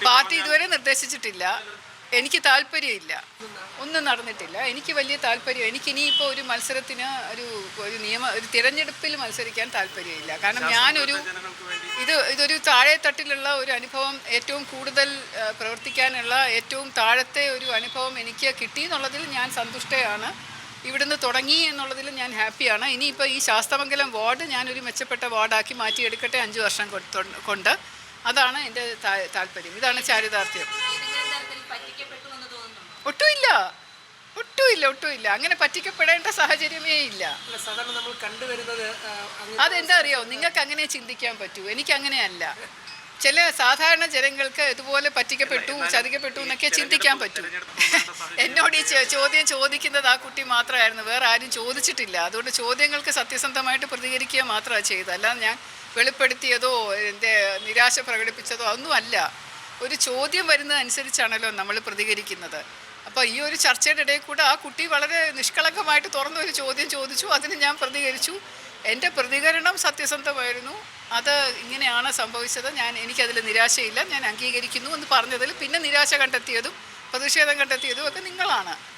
Party ഇതുവരെ നിർദ്ദേശിച്ചിട്ടില്ല. എനിക്ക് താല്പര്യമില്ല, ഒന്നും നടന്നിട്ടില്ല. എനിക്ക് വലിയ താല്പര്യം, എനിക്കിനിയിപ്പോൾ ഒരു മത്സരത്തിന് ഒരു തിരഞ്ഞെടുപ്പിൽ മത്സരിക്കാൻ താല്പര്യമില്ല. കാരണം ഇതൊരു താഴെ തട്ടിലുള്ള ഒരു അനുഭവം, ഏറ്റവും കൂടുതൽ പ്രവർത്തിക്കാനുള്ള ഏറ്റവും താഴത്തെ ഒരു അനുഭവം എനിക്ക് കിട്ടി എന്നുള്ളതിൽ ഞാൻ സന്തുഷ്ടയാണ്. ഇവിടുന്ന് തുടങ്ങി എന്നുള്ളതിൽ ഞാൻ ഹാപ്പിയാണ്. ഇനിയിപ്പോൾ ഈ ശാസ്തമംഗലം വാർഡ് ഞാനൊരു മെച്ചപ്പെട്ട വാർഡാക്കി മാറ്റിയെടുക്കട്ടെ 5 വർഷം കൊണ്ട്. അതാണ് എൻ്റെ താല്പര്യം. ഇതാണ് ചാരിതാർത്ഥ്യം. ഒട്ടുമില്ല. അങ്ങനെ പറ്റിക്കപ്പെടേണ്ട സാഹചര്യമേ ഇല്ല. അതെന്താ അറിയോ, നിങ്ങൾക്ക് അങ്ങനെ ചിന്തിക്കാൻ പറ്റൂ, എനിക്കങ്ങനെയല്ല. ചില സാധാരണ ജനങ്ങൾക്ക് ഇതുപോലെ പറ്റിക്കപ്പെട്ടു, ചതിക്കപ്പെട്ടു എന്നൊക്കെ ചിന്തിക്കാൻ പറ്റൂ. എന്നോട് ഈ ചോദ്യം ചോദിക്കുന്നത് ആ കുട്ടി മാത്രമായിരുന്നു, വേറെ ആരും ചോദിച്ചിട്ടില്ല. അതുകൊണ്ട് ചോദ്യങ്ങൾക്ക് സത്യസന്ധമായിട്ട് പ്രതികരിക്കുക മാത്രമാണ് ചെയ്തത്. അല്ലാതെ ഞാൻ വെളിപ്പെടുത്തിയതോ എൻ്റെ നിരാശ പ്രകടിപ്പിച്ചതോ ഒന്നുമല്ല. ഒരു ചോദ്യം വരുന്നതനുസരിച്ചാണല്ലോ നമ്മൾ പ്രതികരിക്കുന്നത്. അപ്പോൾ ഈ ഒരു ചർച്ചയുടെ ഇടയിൽ കൂടെ ആ കുട്ടി വളരെ നിഷ്കളങ്കമായിട്ട് തുറന്നൊരു ചോദ്യം ചോദിച്ചു, അതിന് ഞാൻ പ്രതികരിച്ചു. എൻ്റെ പ്രതികരണം സത്യസന്ധമായിരുന്നു. അത് ഇങ്ങനെയാണ് സംഭവിച്ചത്, എനിക്കതിൽ നിരാശയില്ല, ഞാൻ അംഗീകരിക്കുന്നു എന്ന് പറഞ്ഞതിൽ പിന്നെ നിരാശ കണ്ടെത്തിയതും പ്രതിഷേധം കണ്ടെത്തിയതും ഒക്കെ നിങ്ങളാണ്.